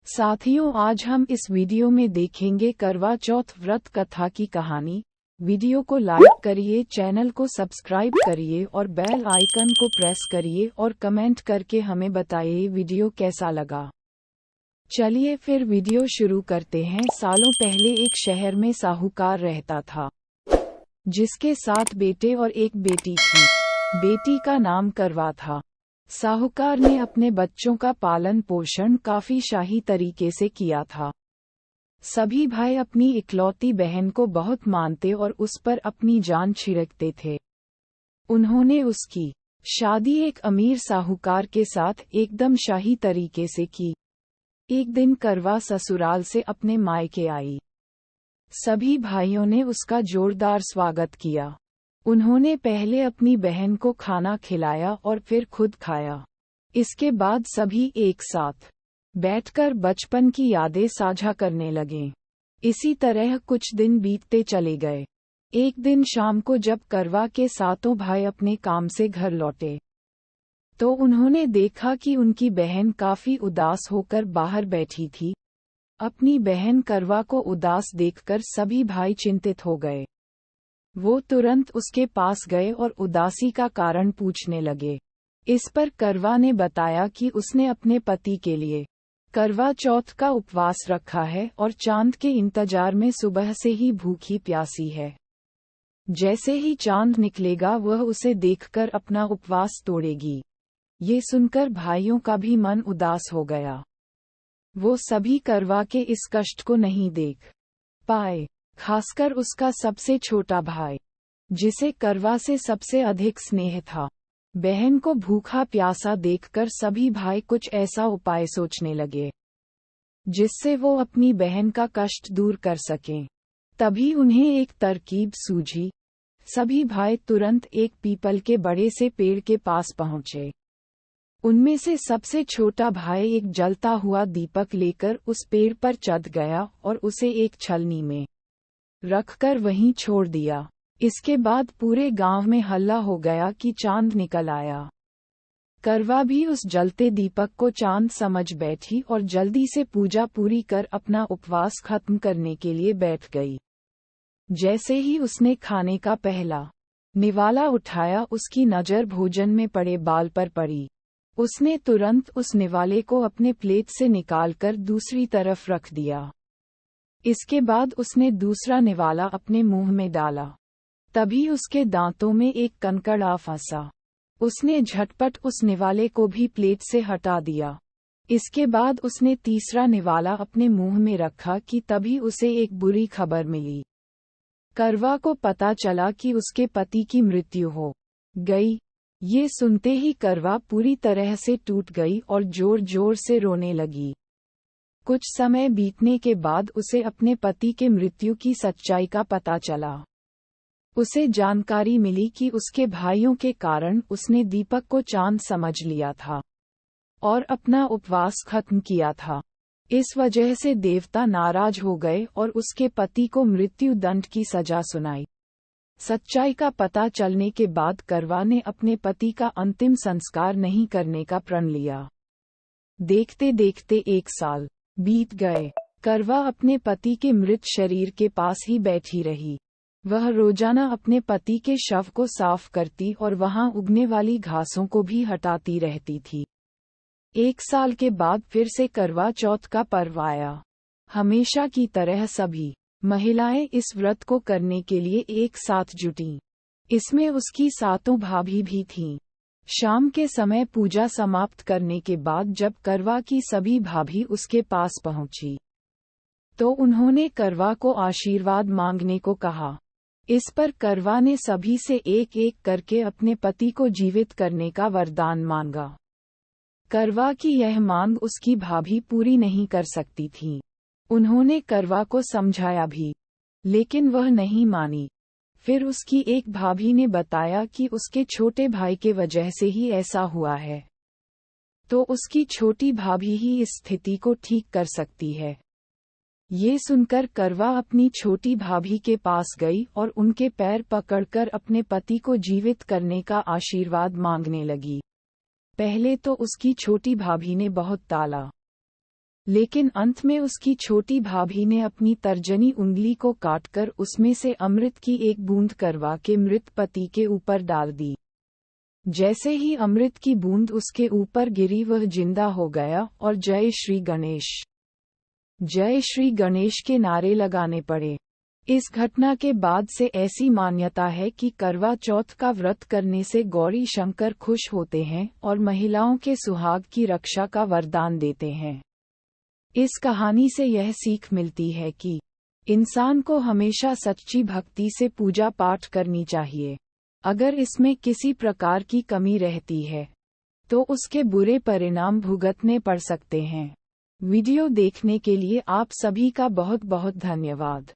साथियों, आज हम इस वीडियो में देखेंगे करवा चौथ व्रत कथा की कहानी। वीडियो को लाइक करिए, चैनल को सब्सक्राइब करिए और बेल आइकन को प्रेस करिए और कमेंट करके हमें बताइए वीडियो कैसा लगा। चलिए फिर वीडियो शुरू करते हैं। सालों पहले एक शहर में साहूकार रहता था, जिसके 7 बेटे और एक बेटी थी। बेटी का नाम करवा था। साहूकार ने अपने बच्चों का पालन पोषण काफी शाही तरीके से किया था। सभी भाई अपनी इकलौती बहन को बहुत मानते और उस पर अपनी जान छिड़कते थे। उन्होंने उसकी शादी एक अमीर साहूकार के साथ एकदम शाही तरीके से की। एक दिन करवा ससुराल से अपने मायके आई। सभी भाइयों ने उसका जोरदार स्वागत किया। उन्होंने पहले अपनी बहन को खाना खिलाया और फिर खुद खाया। इसके बाद सभी एक साथ बैठकर बचपन की यादें साझा करने लगे। इसी तरह कुछ दिन बीतते चले गए। एक दिन शाम को जब करवा के 7 भाई अपने काम से घर लौटे, तो उन्होंने देखा कि उनकी बहन काफी उदास होकर बाहर बैठी थी। अपनी बहन करवा को उदास देखकर सभी भाई चिंतित हो गए। वो तुरंत उसके पास गए और उदासी का कारण पूछने लगे। इस पर करवा ने बताया कि उसने अपने पति के लिए करवा चौथ का उपवास रखा है और चांद के इंतजार में सुबह से ही भूखी प्यासी है। जैसे ही चांद निकलेगा वह उसे देखकर अपना उपवास तोड़ेगी। ये सुनकर भाइयों का भी मन उदास हो गया। वो सभी करवा के इस कष्ट को नहीं देख पाए, खासकर उसका सबसे छोटा भाई, जिसे करवा से सबसे अधिक स्नेह था। बहन को भूखा प्यासा देखकर सभी भाई कुछ ऐसा उपाय सोचने लगे, जिससे वो अपनी बहन का कष्ट दूर कर सकें। तभी उन्हें एक तरकीब सूझी। सभी भाई तुरंत एक पीपल के बड़े से पेड़ के पास पहुंचे। उनमें से सबसे छोटा भाई एक जलता हुआ दीपक लेकर उस पेड़ पर चढ़ गया और उसे एक छलनी में रखकर वहीं छोड़ दिया। इसके बाद पूरे गांव में हल्ला हो गया कि चांद निकल आया। करवा भी उस जलते दीपक को चांद समझ बैठी और जल्दी से पूजा पूरी कर अपना उपवास खत्म करने के लिए बैठ गई। जैसे ही उसने खाने का पहला निवाला उठाया, उसकी नजर भोजन में पड़े बाल पर पड़ी। उसने तुरंत उस निवाले को अपने प्लेट से निकालकर दूसरी तरफ रख दिया। इसके बाद उसने दूसरा निवाला अपने मुंह में डाला। तभी उसके दांतों में एक कंकड़ आ फंसा। उसने झटपट उस निवाले को भी प्लेट से हटा दिया। इसके बाद उसने तीसरा निवाला अपने मुंह में रखा कि तभी उसे एक बुरी खबर मिली। करवा को पता चला कि उसके पति की मृत्यु हो गई। ये सुनते ही करवा पूरी तरह से टूट गई और जोर जोर से रोने लगी। कुछ समय बीतने के बाद उसे अपने पति के मृत्यु की सच्चाई का पता चला। उसे जानकारी मिली कि उसके भाइयों के कारण उसने दीपक को चांद समझ लिया था और अपना उपवास खत्म किया था। इस वजह से देवता नाराज हो गए और उसके पति को मृत्यु दंड की सजा सुनाई। सच्चाई का पता चलने के बाद करवा ने अपने पति का अंतिम संस्कार नहीं करने का प्रण लिया। देखते देखते 1 साल बीत गए। करवा अपने पति के मृत शरीर के पास ही बैठी रही। वह रोजाना अपने पति के शव को साफ करती और वहां उगने वाली घासों को भी हटाती रहती थी। 1 साल के बाद फिर से करवा चौथ का पर्व आया। हमेशा की तरह सभी महिलाएं इस व्रत को करने के लिए एक साथ जुटीं। इसमें उसकी 7 भाभी भी थीं। शाम के समय पूजा समाप्त करने के बाद जब करवा की सभी भाभी उसके पास पहुंची, तो उन्होंने करवा को आशीर्वाद मांगने को कहा। इस पर करवा ने सभी से एक एक करके अपने पति को जीवित करने का वरदान मांगा। करवा की यह मांग उसकी भाभी पूरी नहीं कर सकती थीं। उन्होंने करवा को समझाया भी, लेकिन वह नहीं मानी। फिर उसकी एक भाभी ने बताया कि उसके छोटे भाई के वजह से ही ऐसा हुआ है, तो उसकी छोटी भाभी ही इस स्थिति को ठीक कर सकती है। ये सुनकर करवा अपनी छोटी भाभी के पास गई और उनके पैर पकड़कर अपने पति को जीवित करने का आशीर्वाद मांगने लगी। पहले तो उसकी छोटी भाभी ने बहुत टाला, लेकिन अंत में उसकी छोटी भाभी ने अपनी तर्जनी उंगली को काटकर उसमें से अमृत की एक बूंद करवा के मृत पति के ऊपर डाल दी। जैसे ही अमृत की बूंद उसके ऊपर गिरी वह जिंदा हो गया और जय श्री गणेश के नारे लगाने पड़े। इस घटना के बाद से ऐसी मान्यता है कि करवा चौथ का व्रत करने से गौरी शंकर खुश होते हैं और महिलाओं के सुहाग की रक्षा का वरदान देते हैं। इस कहानी से यह सीख मिलती है कि इंसान को हमेशा सच्ची भक्ति से पूजा पाठ करनी चाहिए। अगर इसमें किसी प्रकार की कमी रहती है तो उसके बुरे परिणाम भुगतने पड़ सकते हैं। वीडियो देखने के लिए आप सभी का बहुत बहुत धन्यवाद।